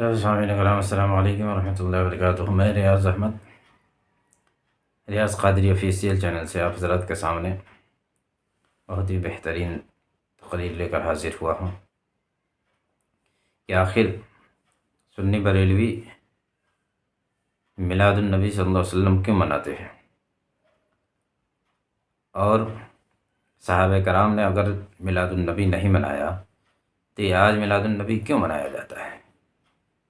السلام علیکم ورحمۃ اللہ وبرکاتہ۔ میں ریاض احمد ریاض قادری آفیشیل چینل سے آپ حضرات کے سامنے بہت ہی بہترین تقریر لے کر حاضر ہوا ہوں کہ آخر سنی بریلوی میلاد النبی صلی اللہ علیہ وسلم کیوں مناتے ہیں، اور صحابہ کرام نے اگر میلاد النبی نہیں منایا تو یہ آج میلاد النبی کیوں منایا جاتا ہے،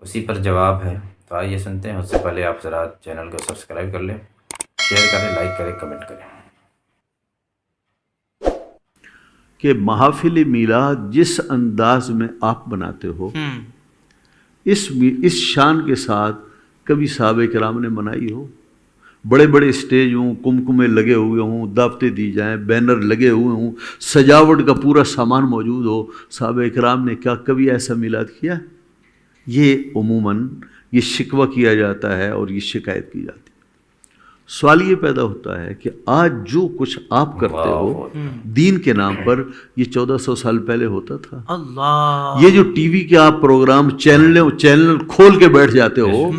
اسی پر جواب ہے۔ تو آئیے سنتے ہیں۔ اس سے پہلے آپ ذرا چینل کو سبسکرائب کر لیں، شیئر کریں، لائک کریں، کمنٹ کریں۔ کہ محافل میلاد جس انداز میں آپ بناتے ہو اس شان کے ساتھ کبھی صحابہ کرام نے منائی ہو؟ بڑے بڑے اسٹیج ہوں، کمکمے لگے ہوئے ہوں، دعوتیں دی جائیں، بینر لگے ہوئے ہوں، سجاوٹ کا پورا سامان موجود ہو، صحابہ کرام نے کیا کبھی ایسا میلاد کیا؟ یہ عموماً یہ شکوہ کیا جاتا ہے اور یہ شکایت کی جاتی ہے۔ سوال یہ پیدا ہوتا ہے کہ آج جو کچھ آپ کرتے ہو دین کے نام پر، یہ 1400 سال پہلے ہوتا تھا۔ اللہ، یہ جو ٹی وی کے آپ پروگرام چینل کھول کے بیٹھ جاتے ہو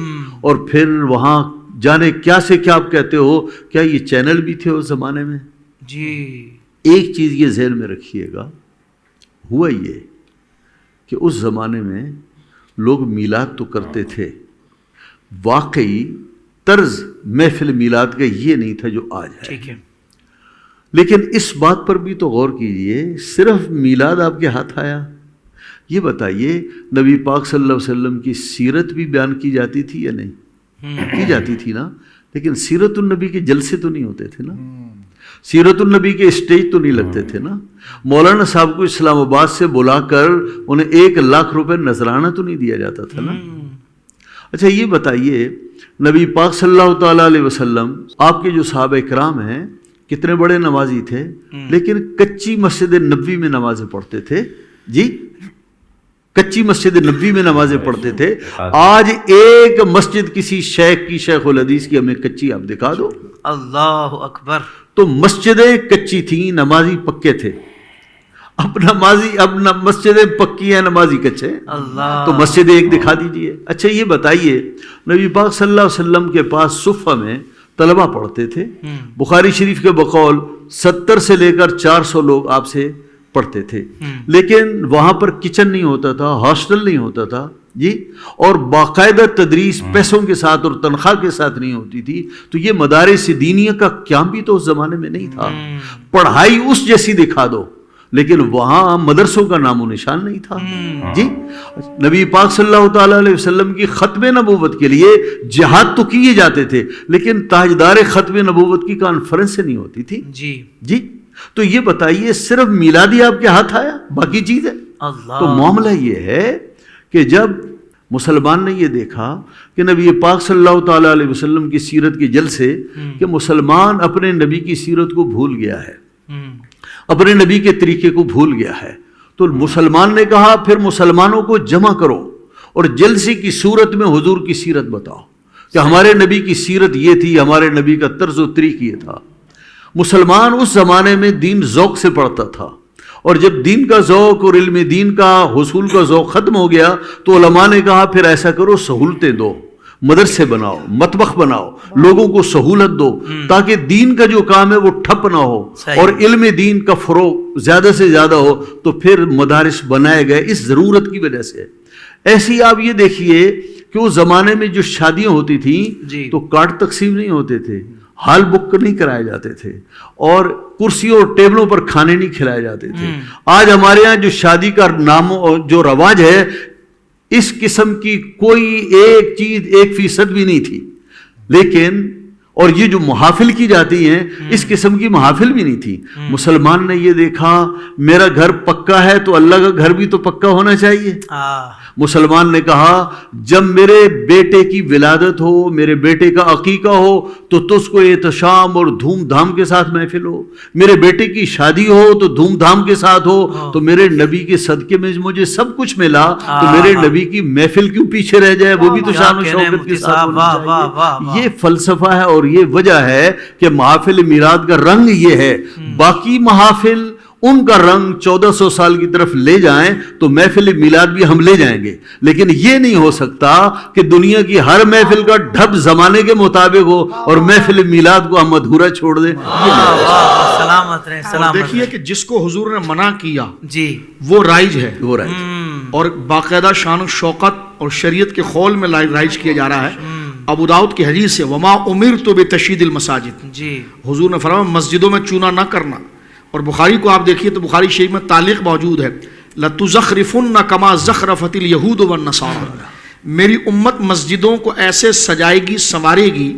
اور پھر وہاں جانے کیا سے کیا آپ کہتے ہو، کیا یہ چینل بھی تھے اس زمانے میں؟ جی، ایک چیز یہ ذہن میں رکھیے گا، ہوا یہ کہ اس زمانے میں لوگ میلاد تو کرتے تھے، واقعی طرز محفل میلاد کا یہ نہیں تھا جو آج ہے۔ ٹھیک ہے، لیکن اس بات پر بھی تو غور کیجئے، صرف میلاد آپ کے ہاتھ آیا؟ یہ بتائیے نبی پاک صلی اللہ علیہ وسلم کی سیرت بھی بیان کی جاتی تھی یا نہیں؟ کی جاتی تھی نا، لیکن سیرت النبی کے جلسے تو نہیں ہوتے تھے نا، سیرت النبی کے اسٹیج تو نہیں لگتے تھے نا، مولانا صاحب کو اسلام آباد سے بلا کر انہیں 1,00,000 روپے نذرانہ تو نہیں دیا جاتا تھا نا۔ اچھا یہ بتائیے، نبی پاک صلی اللہ تعالیٰ علیہ وسلم، آپ کے جو صحابہ کرام ہیں کتنے بڑے نمازی تھے، لیکن کچی مسجد نبوی میں نمازیں پڑھتے تھے۔ جی، کچی مسجد نبوی میں نمازیں پڑھتے تھے۔ آج ایک مسجد کسی شیخ کی، شیخ الحدیث کی، ہمیں کچی آپ دکھا دو۔ اللہ اکبر! تو مسجدیں کچی تھیں، نمازی پکے تھے۔ اب مسجدیں پکی ہیں، نمازی کچے، تو مسجد ایک دکھا دیجئے۔ اچھا یہ بتائیے، نبی پاک صلی اللہ علیہ وسلم کے پاس صفہ میں طلبہ پڑھتے تھے، بخاری شریف کے بقول 70 سے لے کر 400 لوگ آپ سے پڑھتے تھے، لیکن وہاں پر کچن نہیں ہوتا تھا، ہاسٹل نہیں ہوتا تھا، جی، اور باقاعدہ تدریس پیسوں کے ساتھ اور تنخواہ کے ساتھ نہیں ہوتی تھی، تو یہ مدارس دینیہ کا قیام بھی تو اس زمانے میں نہیں تھا۔ پڑھائی اس جیسی دکھا دو، لیکن وہاں مدرسوں کا نام و نشان نہیں تھا۔ جی، نبی پاک صلی اللہ تعالیٰ علیہ وسلم کی ختم نبوت کے لیے جہاد تو کیے جاتے تھے، لیکن تاجدار ختم نبوت کی کانفرنس نہیں ہوتی تھی۔ جی، تو یہ بتائیے، صرف میلادی آپ کے ہاتھ آیا، باقی چیز ہے؟ تو معاملہ یہ ہے کہ جب مسلمان نے یہ دیکھا کہ نبی پاک صلی اللہ تعالیٰ علیہ وسلم کی سیرت کے جلسے، کہ مسلمان اپنے نبی کی سیرت کو بھول گیا ہے، اپنے نبی کے طریقے کو بھول گیا ہے، تو مسلمان نے کہا پھر مسلمانوں کو جمع کرو اور جلسے کی صورت میں حضور کی سیرت بتاؤ کہ ہمارے نبی کی سیرت یہ تھی، ہمارے نبی کا طرز و طریق یہ تھا۔ مسلمان اس زمانے میں دین ذوق سے پڑھتا تھا، اور جب دین کا ذوق اور علم دین کا حصول کا ذوق ختم ہو گیا تو علماء نے کہا پھر ایسا کرو، سہولتیں دو، مدرسے بناؤ، مطبخ بناؤ، لوگوں کو سہولت دو، تاکہ دین کا جو کام ہے وہ ٹھپ نہ ہو اور علم دین کا فروغ زیادہ سے زیادہ ہو۔ تو پھر مدارس بنائے گئے اس ضرورت کی وجہ سے۔ ایسی آپ یہ دیکھیے کہ اس زمانے میں جو شادیاں ہوتی تھیں تو کارڈ تقسیم نہیں ہوتے تھے، ہال بک نہیں کرائے جاتے تھے، اور کرسیوں اور ٹیبلوں پر کھانے نہیں کھلائے جاتے تھے۔ آج ہمارے ہاں جو شادی کا نام جو رواج ہے، اس قسم کی کوئی ایک چیز 1% بھی نہیں تھی، لیکن اور یہ جو محافل کی جاتی ہیں، اس قسم کی محافل بھی نہیں تھی۔ مسلمان نے یہ دیکھا میرا گھر پکا ہے تو اللہ کا گھر بھی تو پکا ہونا چاہیے۔ مسلمان نے کہا جب میرے بیٹے کی ولادت ہو، میرے بیٹے کا عقیقہ ہو تو تجھ کو احتشام اور دھوم دھام کے ساتھ محفل ہو، میرے بیٹے کی شادی ہو تو دھوم دھام کے ساتھ ہو، تو میرے نبی کے صدقے میں مجھے سب کچھ ملا، تو میرے نبی کی محفل کیوں پیچھے رہ جائے، وہ بھی تو شان و شوکت کے ساتھ ہونا چاہیے۔ یہ فلسفہ ہے اور یہ وجہ ہے کہ محافل میلاد کا رنگ یہ ہے۔ باقی محافل ان کا رنگ 1400 سال کی طرف لے جائیں تو محفل میلاد بھی ہم لے جائیں گے، لیکن یہ نہیں ہو سکتا کہ دنیا کی ہر محفل کا ڈھب زمانے کے مطابق ہو اور محفل میلاد کو ہم ادھورا چھوڑ دیں۔ سلامت رہے، سلامت رہے۔ دیکھیے کہ جس کو حضور نے منع کیا جی وہ رائج ہے، وہ رائج اور باقاعدہ شان و شوکت اور شریعت کے قول میں رائج کیا جا رہا ہے۔ ابو داؤد کی حدیث ہے وما امرت بتشیید المساجد، جی حضور نے فرمایا مسجدوں میں چونا نہ کرنا۔ اور بخاری کو آپ دیکھیے تو بخاری شریف میں تعلیق موجود ہے لَتُزَخْرِفُنَّ كَمَا زَخْرَفَتِ الْيَهُودُ وَالنَّصَارَى، میری امت مسجدوں کو ایسے سجائے گی سنوارے گی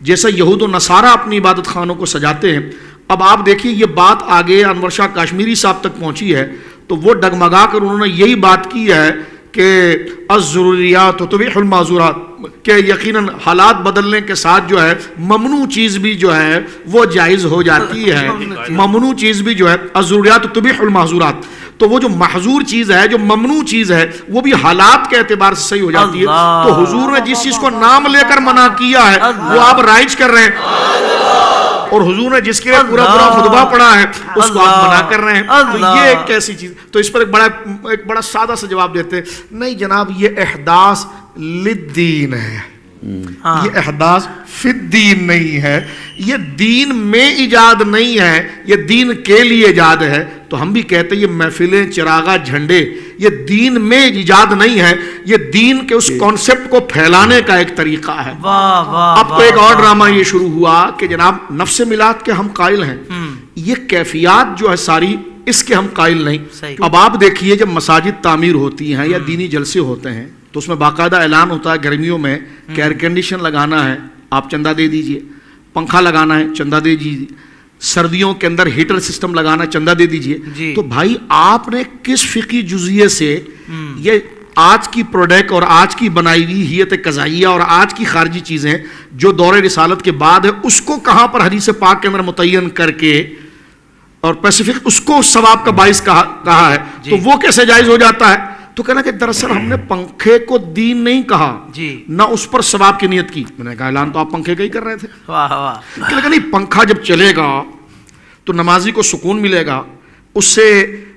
جیسے یہود و نصارہ اپنی عبادت خانوں کو سجاتے ہیں۔ اب آپ دیکھیے یہ بات آگے انور شاہ کاشمیری صاحب تک پہنچی ہے تو وہ ڈگمگا کر انہوں نے یہی بات کی ہے کہ الضروریات تبیح المعذورات، کہ یقیناً حالات بدلنے کے ساتھ جو ہے ممنوع چیز بھی جو ہے وہ جائز ہو جاتی ہے، ممنوع چیز بھی جو ہے الضروریات تبیح المعذورات، تو وہ جو محظور چیز ہے، جو ممنوع چیز ہے، وہ بھی حالات کے اعتبار سے صحیح ہو جاتی ہے۔ تو حضور نے جس چیز کو نام لے کر منع کیا ہے وہ آپ رائج کر رہے ہیں، اور حضور نے جس کے لیے پورا خطبہ پڑھا ہے اس کو آپ منع کر رہے ہیں۔ تو یہ ایک ایسی چیز، تو اس پر ایک بڑا سادہ سا جواب دیتے ہیں، نہیں جناب یہ احداث للدین ہے، یہ احداث فی الدین نہیں ہے، یہ دین میں ایجاد نہیں ہے، یہ دین کے لیے ایجاد ہے۔ تو ہم بھی کہتے ہیں یہ محفلیں چراغا جھنڈے یہ دین میں ایجاد نہیں ہے، یہ دین کے اس کانسیپٹ کو پھیلانے کا ایک طریقہ ہے۔ اب تو ایک اور ڈرامہ یہ شروع ہوا کہ جناب نفس میلاد کے ہم قائل ہیں، یہ کیفیات جو ہے ساری اس کے ہم قائل نہیں۔ اب آپ دیکھیے جب مساجد تعمیر ہوتی ہیں یا دینی جلسے ہوتے ہیں تو اس میں باقاعدہ اعلان ہوتا ہے گرمیوں میں کہ ایئر کنڈیشن لگانا ہے آپ چندہ دے دیجئے، پنکھا لگانا ہے چندہ دے دیجئے، سردیوں کے اندر ہیٹر سسٹم لگانا چندہ دے دیجئے۔ تو بھائی آپ نے کس فقہی جزئیے سے یہ آج کی پروڈکٹ اور آج کی بنائی ہوئی ہیئت قضائیہ اور آج کی خارجی چیزیں جو دور رسالت کے بعد ہے اس کو کہاں پر حدیث پاک کے اندر متعین کر کے اور پیسیفک اس کو ثواب کا باعث کہا ہے تو وہ کیسے جائز ہو جاتا ہے؟ تو کہنا کہ دراصل ہم نے پنکھے کو دین نہیں کہا، نہ اس پر ثواب کی نیت کی۔ میں نے کہا اعلان تو آپ پنکھے کا ہی کر رہے تھے، کہ نہیں پنکھا جب چلے گا تو نمازی کو سکون ملے گا، اس سے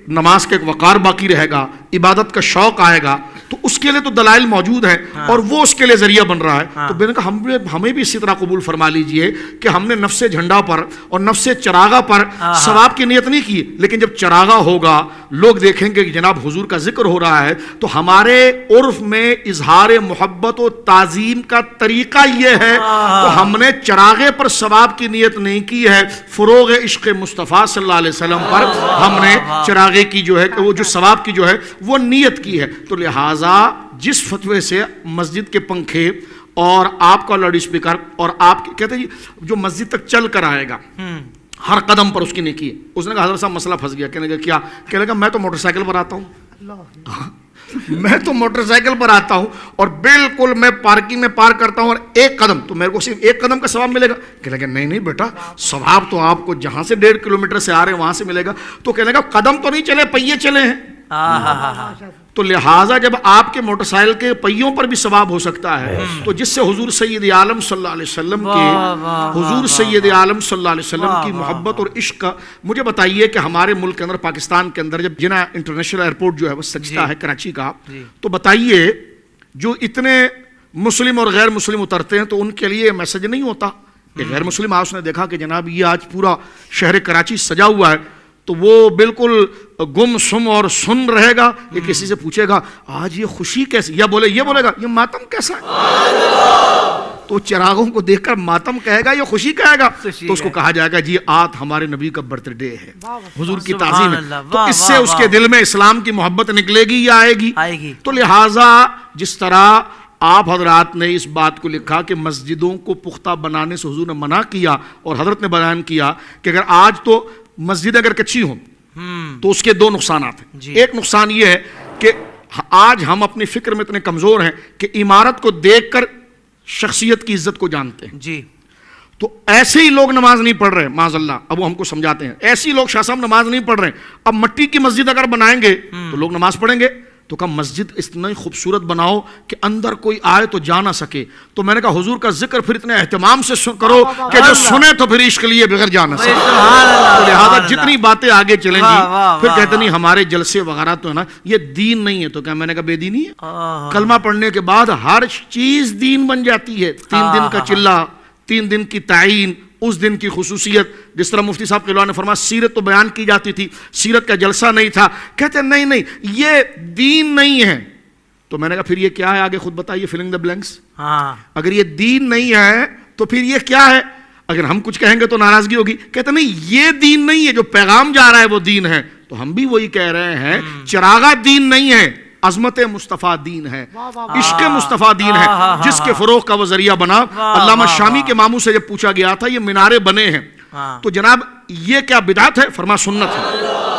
نماز کا ایک وقار باقی رہے گا، عبادت کا شوق آئے گا، تو اس کے لیے تو دلائل موجود ہیں اور وہ اس کے لیے ذریعہ بن رہا ہے۔ تو میں نے کہا ہمیں بھی اسی طرح قبول فرما لیجئے کہ ہم نے نفس جھنڈا پر اور نفس چراغا پر ثواب کی نیت نہیں کی، لیکن جب چراغا ہوگا لوگ دیکھیں گے کہ جناب حضور کا ذکر ہو رہا ہے تو ہمارے عرف میں اظہار محبت و تعظیم کا طریقہ یہ ہے تو ہم نے چراغے پر ثواب کی نیت نہیں کی ہے، فروغ عشق مصطفیٰ صلی اللہ علیہ وسلم پر ہم نے چراغے کی جو ہے وہ جو ثواب کی جو ہے وہ نیت کی ہے۔ تو لہٰذا جس فتوے سے مسجد کے پنکھے اور آپ کا لاؤڈ اسپیکر اور آپ کہتے ہیں جو مسجد تک چل کر آئے گا ہر قدم پر اس کی نیکی ہے، اس نے کہا حضرت صاحب مسئلہ پھنس گیا، کہنے لگا کیا؟ کہنے لگا میں تو موٹر سائیکل پر آتا ہوں، میں تو موٹر سائیکل پر آتا ہوں اور بالکل میں پارکنگ میں پارک کرتا ہوں اور ایک قدم تو میرے کو صرف ایک قدم کا ثواب ملے گا۔ کہنے لگا نہیں بیٹا ثواب تو آپ کو جہاں سے 1.5 کلومیٹر سے آ رہے ہیں وہاں سے ملے گا۔ تو کہنے لگا قدم تو نہیں چلے پہیے چلے ہیں، تو لہٰذا جب آپ کے موٹر سائیکل کے پہیوں پر بھی ثواب ہو سکتا ہے تو جس سے حضور سید عالم صلی اللہ علیہ وسلم کی حضور سید عالم صلی اللہ علیہ وسلم کی محبت اور عشق کا مجھے بتائیے کہ ہمارے ملک کے اندر پاکستان کے اندر جب جناح انٹرنیشنل ایئرپورٹ جو ہے وہ سجدہ ہے کراچی کا، تو بتائیے جو اتنے مسلم اور غیر مسلم اترتے ہیں تو ان کے لیے میسج نہیں ہوتا کہ غیر مسلم آج نے دیکھا کہ جناب یہ آج پورا شہر کراچی سجا ہوا ہے تو وہ بالکل گم سم اور سن رہے گا، یہ کسی سے پوچھے گا آج یہ خوشی کیسی، یا یہ بولے گا یہ ماتم کیسا ہے، تو چراغوں کو دیکھ کر ماتم کہے گا یا خوشی کہے گا؟ تو اس کو کہا جائے گا جی آج ہمارے نبی کا برتھ ڈے ہے، حضور کی تعظیم ہے، تو اس سے اس کے دل میں اسلام کی محبت نکلے گی یا آئے گی؟ تو لہٰذا جس طرح آپ حضرات نے اس بات کو لکھا کہ مسجدوں کو پختہ بنانے سے حضور نے منع کیا اور حضرت نے بیان کیا کہ اگر آج تو مسجد اگر کچی ہوں تو اس کے 2 نقصانات ہیں۔ ایک نقصان یہ ہے کہ آج ہم اپنی فکر میں اتنے کمزور ہیں کہ عمارت کو دیکھ کر شخصیت کی عزت کو جانتے ہیں، تو ایسے ہی لوگ نماز نہیں پڑھ رہے معاذ اللہ، اب وہ ہم کو سمجھاتے ہیں ایسے ہی لوگ شاہ صاحب نماز نہیں پڑھ رہے ہیں، اب مٹی کی مسجد اگر بنائیں گے تو لوگ نماز پڑھیں گے، تو کہا مسجد اتنا خوبصورت بناؤ کہ اندر کوئی آئے تو جا نہ سکے. تو میں نے کہا حضور کا ذکر پھر اتنے اہتمام سے کرو کہ جو سنے تو پھر عشق لیے بغیر جا نہ سکے. تو لہٰذا جتنی باتیں آگے چلیں گی پھر کہتے نہیں ہمارے جلسے وغیرہ تو ہے نا یہ دین نہیں ہے. تو کیا میں نے کہا بے دینی ہے؟ کلمہ پڑھنے کے بعد ہر چیز دین بن جاتی ہے. 3 دن کا چلہ، 3 دن کی تعین، اس دن کی خصوصیت. جس طرح مفتی صاحب قلوہ نے فرمایا سیرت تو بیان کی جاتی تھی، سیرت کا جلسہ نہیں تھا. کہتے ہیں نہیں یہ دین نہیں ہے. تو میں نے کہا پھر یہ کیا ہے؟ آگے خود بتائیے، فلنگ دا بلینکس. اگر یہ دین نہیں ہے تو پھر یہ کیا ہے؟ اگر ہم کچھ کہیں گے تو ناراضگی ہوگی. کہتے نہیں یہ دین نہیں ہے، جو پیغام جا رہا ہے وہ دین ہے. تو ہم بھی وہی کہہ رہے ہیں، چراغا دین نہیں ہے، عظمت مصطفیٰ دین ہے، عشق مصطفیٰ دین ہے، جس کے فروغ کا وہ ذریعہ بنا. علامہ شامی کے ماموں سے جب پوچھا گیا تھا یہ مینارے بنے ہیں تو جناب یہ کیا بدعت ہے؟ فرمایا سنت ہے.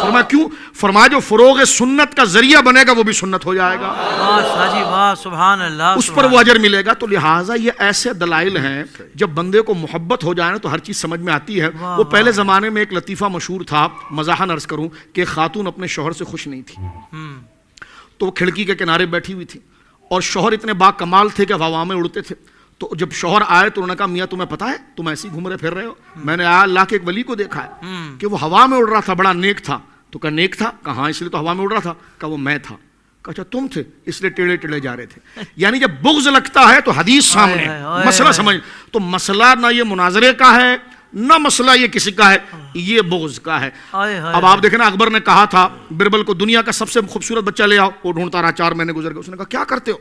فرمایا کیوں؟ فرمایا جو فروغ سنت کا ذریعہ بنے گا وہ بھی سنت ہو جائے گا، سبحان اللہ، اس پر وہ اجر ملے گا. تو لہٰذا یہ ایسے دلائل ہیں جب بندے کو محبت ہو جائے نا تو ہر چیز سمجھ میں آتی ہے. وہ پہلے زمانے میں ایک لطیفہ مشہور تھا، مزاحاً عرض کروں کہ خاتون اپنے شوہر سے خوش نہیں تھی تو وہ کھڑکی کے کنارے بیٹھی ہوئی تھی اور شوہر اتنے با کمال تھے کہ ہوا میں اڑتے تھے. تو جب شوہر آئے تو انہوں نے کہا میاں تمہیں پتا ہے تم ایسے ہی گھوم رہے پھر رہے ہو؟ میں نے اللہ کے ایک ولی کو دیکھا ہے کہ وہ ہوا میں اڑ رہا تھا، بڑا نیک تھا. تو کہا نیک تھا؟ کہاں اس لیے تو ہوا میں اڑ رہا تھا. کہا وہ میں تھا. کہا اچھا تم تھے اس لیے ٹیڑے ٹیڑے جا رہے تھے. یعنی جب بغض لگتا ہے تو حدیث سامنے، مسئلہ سمجھ. تو مسئلہ نہ یہ مناظرے کا ہے نہ مسئلہ یہ کسی کا ہے، یہ بغض کا ہے. اب آپ دیکھیں نا اکبر نے کہا تھا بربل کو دنیا کا سب سے خوبصورت بچہ لے آؤ. وہ ڈھونڈتا رہا، 4 مہینے گزر گئے. اس نے کہا کیا کرتے ہو؟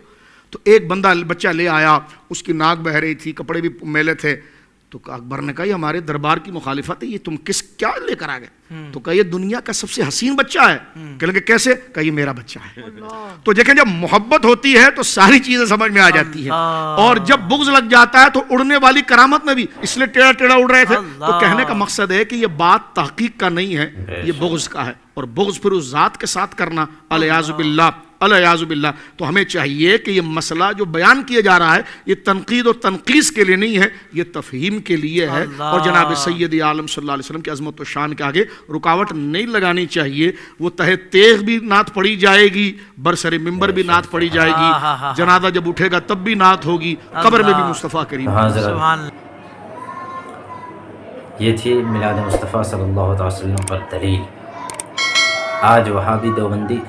تو ایک بندہ بچہ لے آیا، اس کی ناک بہہ رہی تھی، کپڑے بھی میلے تھے. تو اکبر نے کہا یہ ہمارے دربار کی مخالفت ہے، یہ تم کیا لے کر آ گئے؟ تو کہا یہ دنیا کا سب سے حسین بچہ ہے. کہنے لگے کیسے؟ کہا یہ میرا بچہ ہے. تو دیکھیں جب محبت ہوتی ہے تو ساری چیزیں سمجھ میں آ جاتی ہے، اور جب بغض لگ جاتا ہے تو اڑنے والی کرامت میں بھی اس لیے ٹیڑھا ٹیڑھا اڑ رہے تھے. تو کہنے کا مقصد ہے کہ یہ بات تحقیق کا نہیں ہے، یہ بغض کا ہے. اور بغض پھر اس ذات کے ساتھ کرنا، الیاذ باللہ الیاذ باللہ. تو ہمیں چاہیے کہ یہ مسئلہ جو بیان کیا جا رہا ہے یہ تنقید و تنقیص کے لیے نہیں ہے، یہ تفہیم کے لیے ہے. اور جناب سید عالم صلی اللہ علیہ وسلم کی عظمت و شان کے آگے رکاوٹ نہیں لگانی چاہیے. وہ تہ تیغ بھی نعت پڑھی جائے گی، برسر ممبر بھی نعت پڑھی جائے گی، جنازہ جب اٹھے گا تب بھی نعت ہوگی، قبر میں بھی مصطفیٰ کریم. یہ تھی میلاد مصطفیٰ صلی اللہ علیہ وسلم پر دلیل. آج وہابی دیوبندی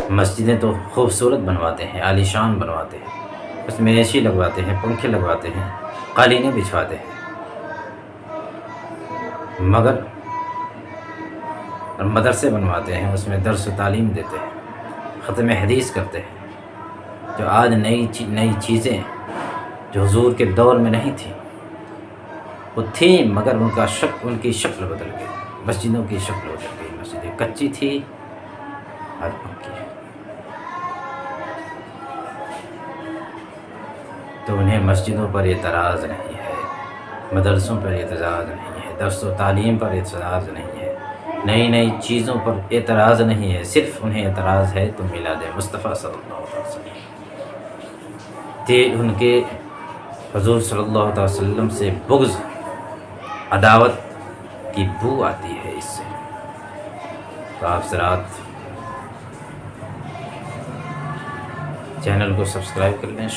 مسجدیں تو خوبصورت بنواتے ہیں، عالیشان بنواتے ہیں، اس میں اے سی لگواتے ہیں، پنکھے لگواتے ہیں، قالینیں بچھواتے ہیں، مگر مدرسے بنواتے ہیں، اس میں درس و تعلیم دیتے ہیں، ختم حدیث کرتے ہیں. جو آج نئی چیزیں جو حضور کے دور میں نہیں تھیں وہ تھیں، مگر ان کی شکل بدل گئی. مسجدوں کی شکل بدل گئی. مسجدیں کچی تھی آج پکی ہے. تو انہیں مسجدوں پر اعتراض نہیں ہے، مدرسوں پر اعتراض نہیں ہے، درس و تعلیم پر اعتراض نہیں ہے، نئی چیزوں پر اعتراض نہیں ہے. صرف انہیں اعتراض ہے تو میلاد مصطفیٰ صلی اللہ علیہ وسلم تھے. ان کے حضور صلی اللہ علیہ وسلم سے بغض، عداوت کی بو آتی ہے اس سے. تو آپ حضرات چینل کو سبسکرائب کر لیں.